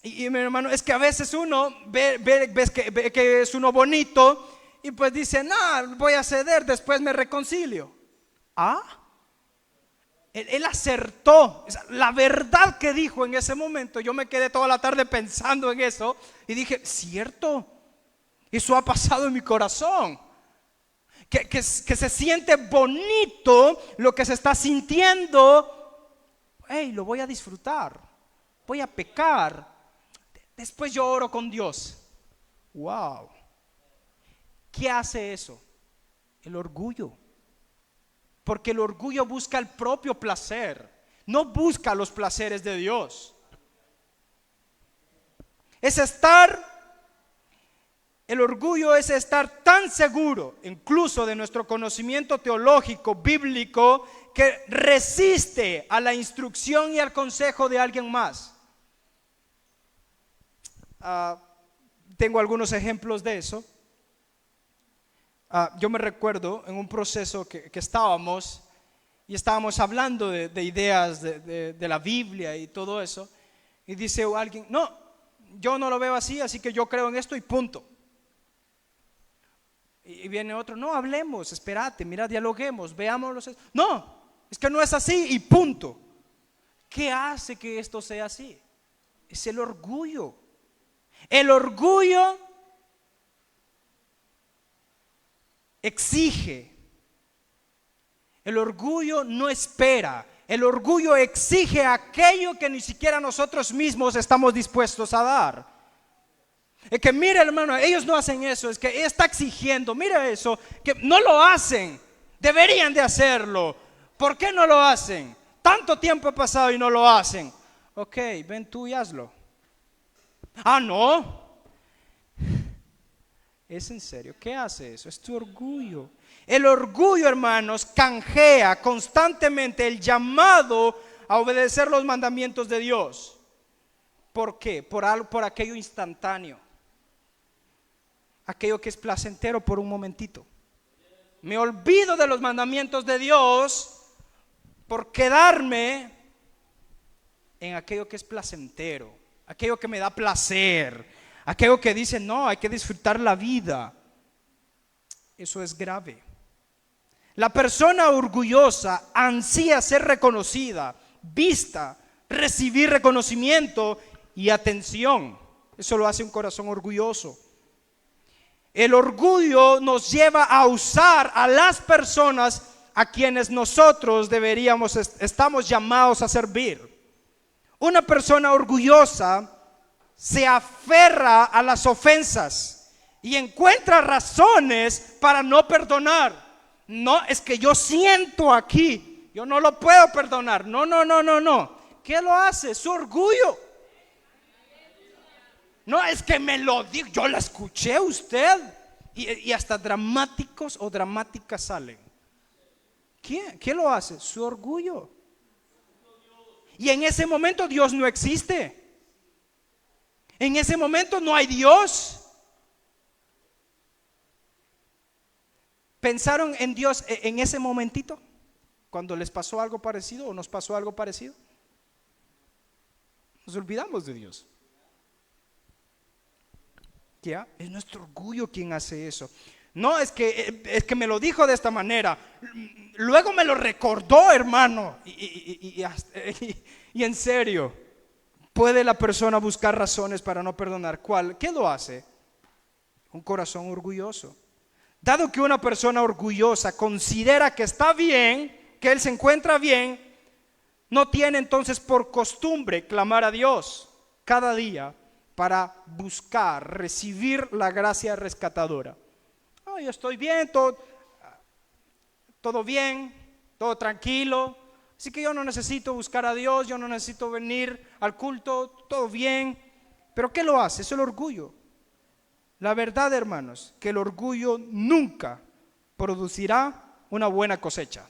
Y mi hermano, es que a veces uno ve que es uno bonito y pues dice: no, voy a ceder, después me reconcilio. Él acertó. La verdad que dijo en ese momento, yo me quedé toda la tarde pensando en eso y dije: cierto, eso ha pasado en mi corazón. Que se siente bonito lo que se está sintiendo. Hey, lo voy a disfrutar, voy a pecar. Después yo oro con Dios. Wow. ¿Qué hace eso? El orgullo. Porque el orgullo busca el propio placer, no busca los placeres de Dios. El orgullo es estar tan seguro, incluso de nuestro conocimiento teológico, bíblico, que resiste a la instrucción y al consejo de alguien más. Tengo algunos ejemplos de eso. Yo me recuerdo en un proceso que estábamos hablando de ideas de la Biblia y todo eso, y dice alguien: no, yo no lo veo así, así que yo creo en esto y punto. Y viene otro: no, hablemos, espérate, mira, dialoguemos, veámoslo. No, es que no es así y punto. ¿Qué hace que esto sea así? Es el orgullo. El orgullo exige. El orgullo no espera. El orgullo exige aquello que ni siquiera nosotros mismos estamos dispuestos a dar. Es que mira, hermano, ellos no hacen eso. Es que está exigiendo, mira eso, que no lo hacen. Deberían de hacerlo. ¿Por qué no lo hacen? Tanto tiempo ha pasado y no lo hacen. Ok, ven tú y hazlo. No. Es en serio, ¿qué hace eso? Es tu orgullo. El orgullo, hermanos, canjea constantemente el llamado a obedecer los mandamientos de Dios. ¿Por qué? Por aquello instantáneo, aquello que es placentero por un momentito. Me olvido de los mandamientos de Dios por quedarme en aquello que es placentero, aquello que me da placer, aquello que dice: no, hay que disfrutar la vida. Eso es grave. La persona orgullosa ansía ser reconocida, vista, recibir reconocimiento y atención. Eso lo hace un corazón orgulloso. El orgullo nos lleva a usar a las personas a quienes nosotros estamos llamados a servir. Una persona orgullosa se aferra a las ofensas y encuentra razones para no perdonar. No, es que yo siento aquí, yo no lo puedo perdonar. No. ¿Qué lo hace? Su orgullo. No, es que me lo dijo, yo la escuché a usted. Y hasta dramáticos o dramáticas salen. ¿Qué lo hace? Su orgullo. Y en ese momento Dios no existe. En ese momento no hay Dios. ¿Pensaron en Dios en ese momentito? Cuando les pasó algo parecido o nos pasó algo parecido. Nos olvidamos de Dios. ¿Ya? Es nuestro orgullo quien hace eso. No, es que me lo dijo de esta manera. Luego me lo recordó, hermano. Y en serio, ¿puede la persona buscar razones para no perdonar? ¿Cuál? ¿Qué lo hace? Un corazón orgulloso. Dado que una persona orgullosa considera que está bien, que él se encuentra bien, no tiene entonces por costumbre clamar a Dios cada día para buscar, recibir la gracia rescatadora. Oh, yo estoy bien, todo bien, todo tranquilo, así que yo no necesito buscar a Dios, yo no necesito venir al culto, todo bien. Pero ¿qué lo hace? Es el orgullo. La verdad, hermanos, que el orgullo nunca producirá una buena cosecha.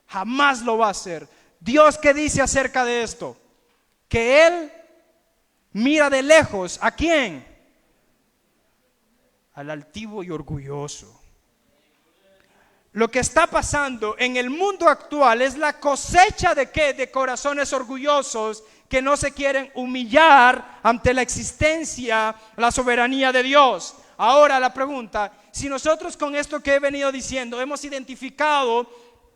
Jamás lo va a hacer. Dios, ¿qué dice acerca de esto? Que Él mira de lejos, ¿a quién? Al altivo y orgulloso. Lo que está pasando en el mundo actual es la cosecha de ¿qué? De corazones orgullosos que no se quieren humillar ante la existencia, la soberanía de Dios. Ahora la pregunta, si nosotros con esto que he venido diciendo hemos identificado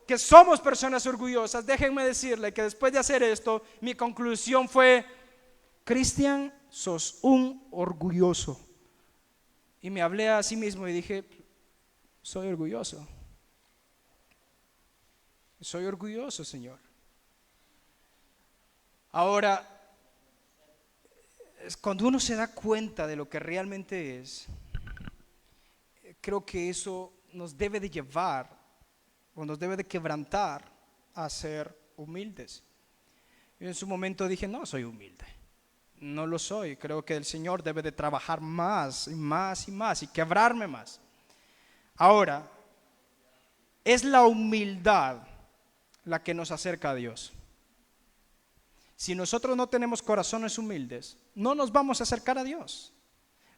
que somos personas orgullosas, déjenme decirle que después de hacer esto, mi conclusión fue: Cristian, sos un orgulloso. Y me hablé a sí mismo y dije: soy orgulloso. Soy orgulloso, Señor. Ahora, cuando uno se da cuenta de lo que realmente es, creo que eso nos debe de llevar o nos debe de quebrantar a ser humildes. Yo en su momento dije: no soy humilde. No lo soy. Creo que el Señor debe de trabajar más y más y más y quebrarme más. Ahora, es la humildad la que nos acerca a Dios. Si nosotros no tenemos corazones humildes, no nos vamos a acercar a Dios.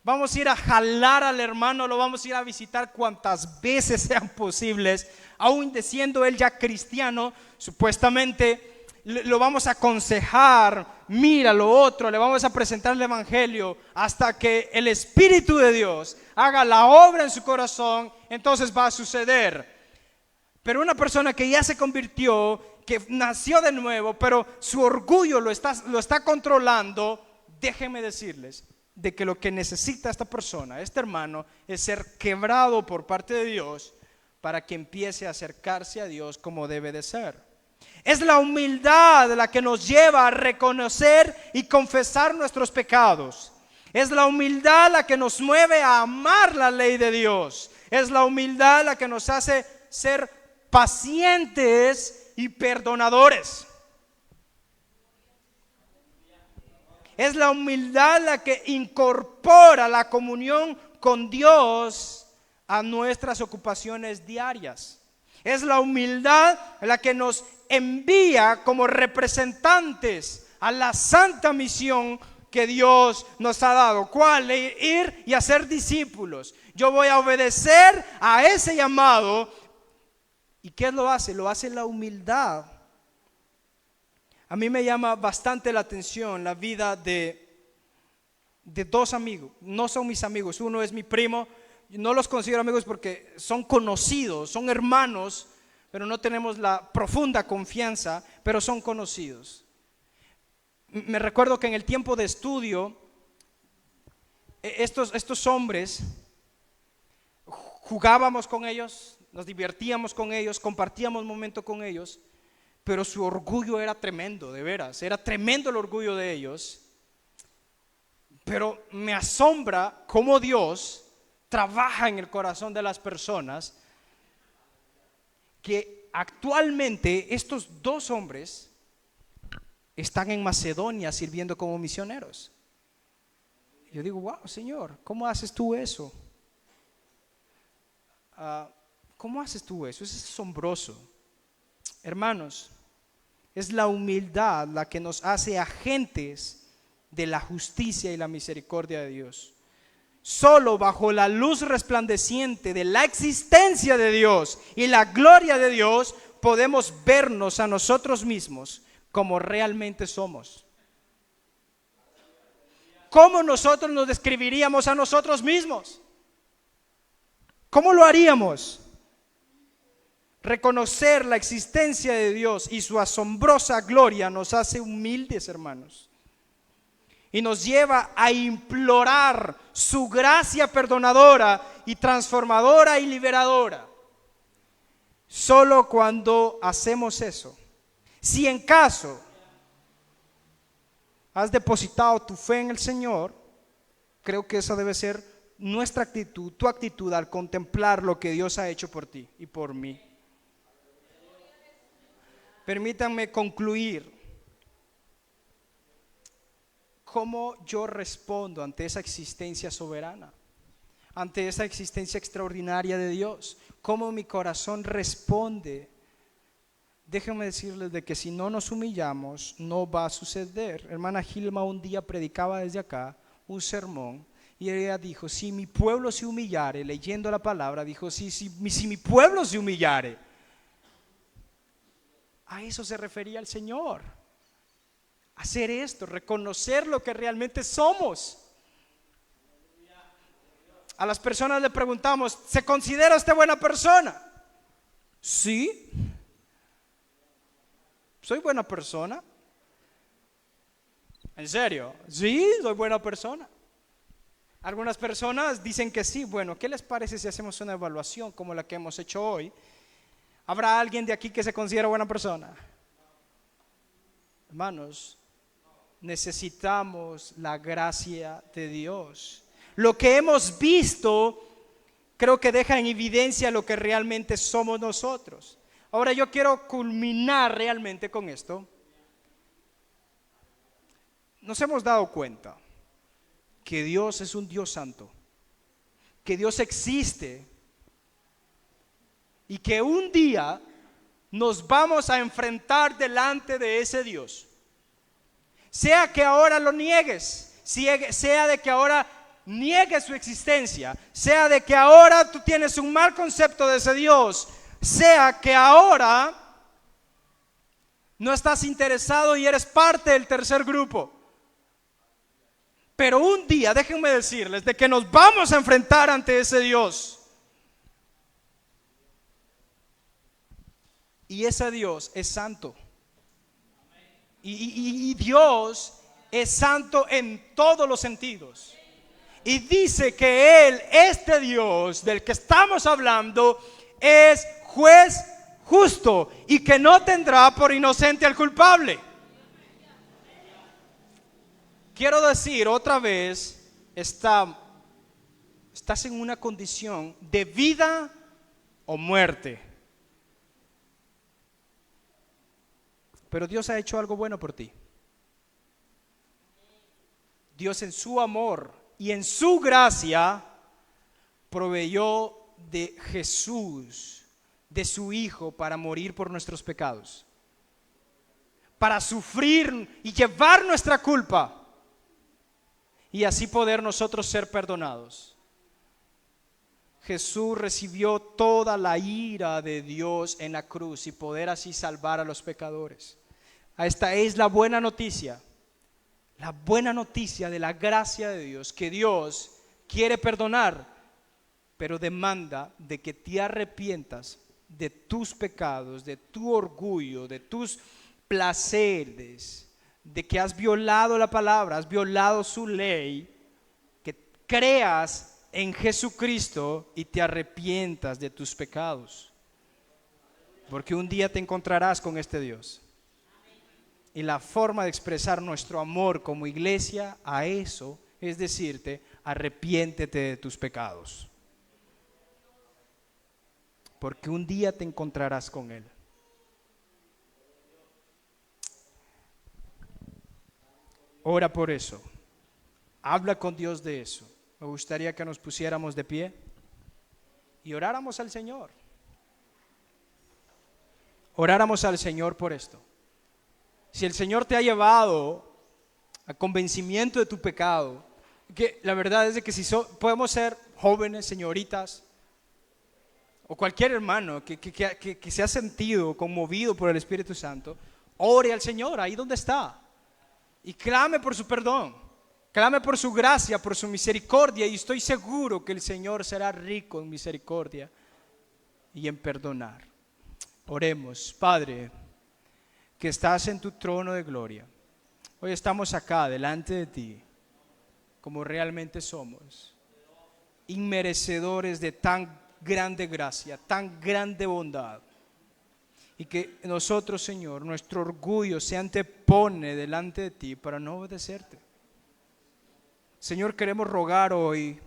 Vamos a ir a jalar al hermano, lo vamos a ir a visitar cuantas veces sean posibles, aún siendo él ya cristiano, supuestamente. Lo vamos a aconsejar, mira lo otro, le vamos a presentar el evangelio hasta que el Espíritu de Dios haga la obra en su corazón. Entonces va a suceder. Pero una persona que ya se convirtió, que nació de nuevo, pero su orgullo lo está controlando, déjenme decirles de que lo que necesita esta persona, este hermano, es ser quebrado por parte de Dios para que empiece a acercarse a Dios como debe de ser. Es la humildad la que nos lleva a reconocer y confesar nuestros pecados. Es la humildad la que nos mueve a amar la ley de Dios. Es la humildad la que nos hace ser pacientes y perdonadores. Es la humildad la que incorpora la comunión con Dios a nuestras ocupaciones diarias. Es la humildad la que nos envía como representantes a la santa misión que Dios nos ha dado. ¿Cuál? Ir y hacer discípulos. Yo voy a obedecer a ese llamado. ¿Y qué lo hace? Lo hace la humildad. A mí me llama bastante la atención la vida de dos amigos. No son mis amigos, uno es mi primo. No los considero amigos porque son conocidos, son hermanos, pero no tenemos la profunda confianza, pero son conocidos. Me recuerdo que en el tiempo de estudio, estos hombres jugábamos con ellos, nos divertíamos con ellos, compartíamos momentos con ellos, pero su orgullo era tremendo, de veras, era tremendo el orgullo de ellos. Pero me asombra cómo Dios trabaja en el corazón de las personas, que actualmente estos dos hombres están en Macedonia sirviendo como misioneros. Yo digo, wow, Señor, ¿cómo haces tú eso? ¿Cómo haces tú eso? Es asombroso. Hermanos, es la humildad la que nos hace agentes de la justicia y la misericordia de Dios. Solo bajo la luz resplandeciente de la existencia de Dios y la gloria de Dios podemos vernos a nosotros mismos como realmente somos. ¿Cómo nosotros nos describiríamos a nosotros mismos? ¿Cómo lo haríamos? Reconocer la existencia de Dios y su asombrosa gloria nos hace humildes, hermanos, y nos lleva a implorar su gracia perdonadora y transformadora y liberadora. Solo cuando hacemos eso, si en caso has depositado tu fe en el Señor, creo que esa debe ser nuestra actitud, tu actitud al contemplar lo que Dios ha hecho por ti y por mí. Permítanme concluir. ¿Cómo yo respondo ante esa existencia soberana? Ante esa existencia extraordinaria de Dios. ¿Cómo mi corazón responde? Déjenme decirles de que si no nos humillamos, no va a suceder. Hermana Gilma un día predicaba desde acá un sermón y ella dijo, si mi pueblo se humillare, leyendo la palabra, dijo, si mi pueblo se humillare. A eso se refería el Señor. Hacer esto, reconocer lo que realmente somos. A las personas le preguntamos, ¿se considera usted buena persona? Sí. ¿Soy buena persona? ¿En serio? Sí, soy buena persona. Algunas personas dicen que sí. Bueno, ¿qué les parece si hacemos una evaluación como la que hemos hecho hoy? ¿Habrá alguien de aquí que se considera buena persona? Hermanos, necesitamos la gracia de Dios. Lo que hemos visto creo que deja en evidencia lo que realmente somos nosotros. Ahora yo quiero culminar realmente con esto. Nos hemos dado cuenta que Dios es un Dios santo, que Dios existe y que un día nos vamos a enfrentar delante de ese Dios. Sea que ahora lo niegues, sea de que ahora niegues su existencia, sea de que ahora tú tienes un mal concepto de ese Dios, sea que ahora no estás interesado y eres parte del tercer grupo. Pero un día, déjenme decirles, de que nos vamos a enfrentar ante ese Dios. Y ese Dios es santo. Y Dios es santo en todos los sentidos. Y dice que Él, este Dios del que estamos hablando, es juez justo y que no tendrá por inocente al culpable. Quiero decir otra vez, estás en una condición de vida o muerte. Pero Dios ha hecho algo bueno por ti. Dios en su amor y en su gracia proveyó de Jesús, de su Hijo, para morir por nuestros pecados, para sufrir y llevar nuestra culpa y así poder nosotros ser perdonados. Jesús recibió toda la ira de Dios en la cruz y poder así salvar a los pecadores. Esta es la buena noticia de la gracia de Dios, que Dios quiere perdonar, pero demanda de que te arrepientas de tus pecados, de tu orgullo, de tus placeres, de que has violado la palabra, has violado su ley, que creas en Jesucristo y te arrepientas de tus pecados. Porque un día te encontrarás con este Dios. Y la forma de expresar nuestro amor como iglesia a eso es decirte, arrepiéntete de tus pecados. Porque un día te encontrarás con Él. Ora por eso. Habla con Dios de eso. Me gustaría que nos pusiéramos de pie y oráramos al Señor. Oráramos al Señor por esto. Si el Señor te ha llevado a convencimiento de tu pecado, que la verdad es de que si podemos ser jóvenes, señoritas, o cualquier hermano que se ha sentido conmovido por el Espíritu Santo, ore al Señor ahí donde está y clame por su perdón, clame por su gracia, por su misericordia, y estoy seguro que el Señor será rico en misericordia y en perdonar. Oremos. Padre, que estás en tu trono de gloria, hoy estamos acá delante de ti como realmente somos, inmerecedores de tan grande gracia, tan grande bondad, y que nosotros, Señor, nuestro orgullo se antepone delante de ti para no obedecerte. Señor, queremos rogar hoy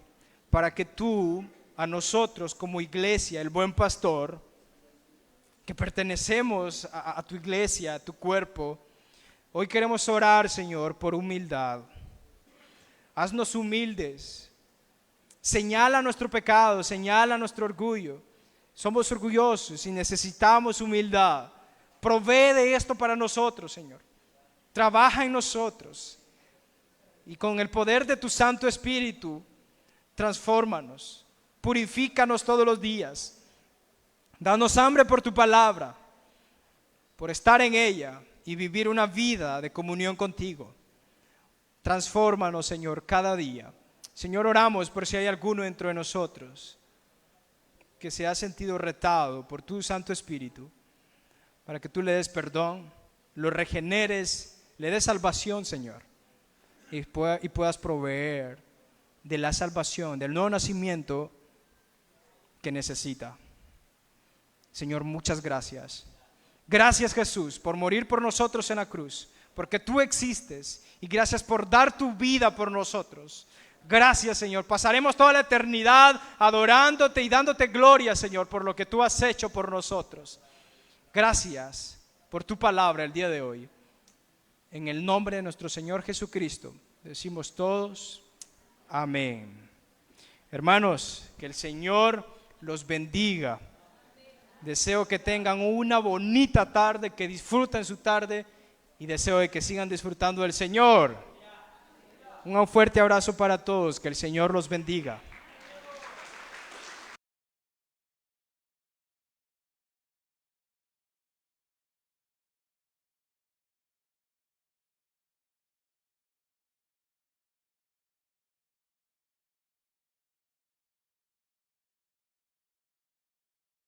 para que tú, a nosotros como iglesia, el buen pastor, que pertenecemos a tu iglesia, a tu cuerpo, hoy queremos orar, Señor, por humildad. Haznos humildes. Señala nuestro pecado, señala nuestro orgullo. Somos orgullosos y necesitamos humildad. Provee de esto para nosotros, Señor. Trabaja en nosotros. Y con el poder de tu Santo Espíritu, transfórmanos. Purifícanos todos los días. Danos hambre por tu palabra, por estar en ella y vivir una vida de comunión contigo. Transfórmanos, Señor, cada día. Señor, oramos por si hay alguno dentro de nosotros que se ha sentido retado por tu Santo Espíritu, para que tú le des perdón, lo regeneres, le des salvación, Señor, y puedas proveer de la salvación, del nuevo nacimiento que necesita. Señor, muchas gracias. Gracias, Jesús, por morir por nosotros en la cruz, porque tú existes, y gracias por dar tu vida por nosotros. Gracias, Señor. Pasaremos toda la eternidad adorándote y dándote gloria, Señor, por lo que tú has hecho por nosotros. Gracias por tu palabra el día de hoy. En el nombre de nuestro Señor Jesucristo, decimos todos, amén. Hermanos, que el Señor los bendiga. Deseo que tengan una bonita tarde, que disfruten su tarde, y deseo de que sigan disfrutando del Señor. Un fuerte abrazo para todos, que el Señor los bendiga.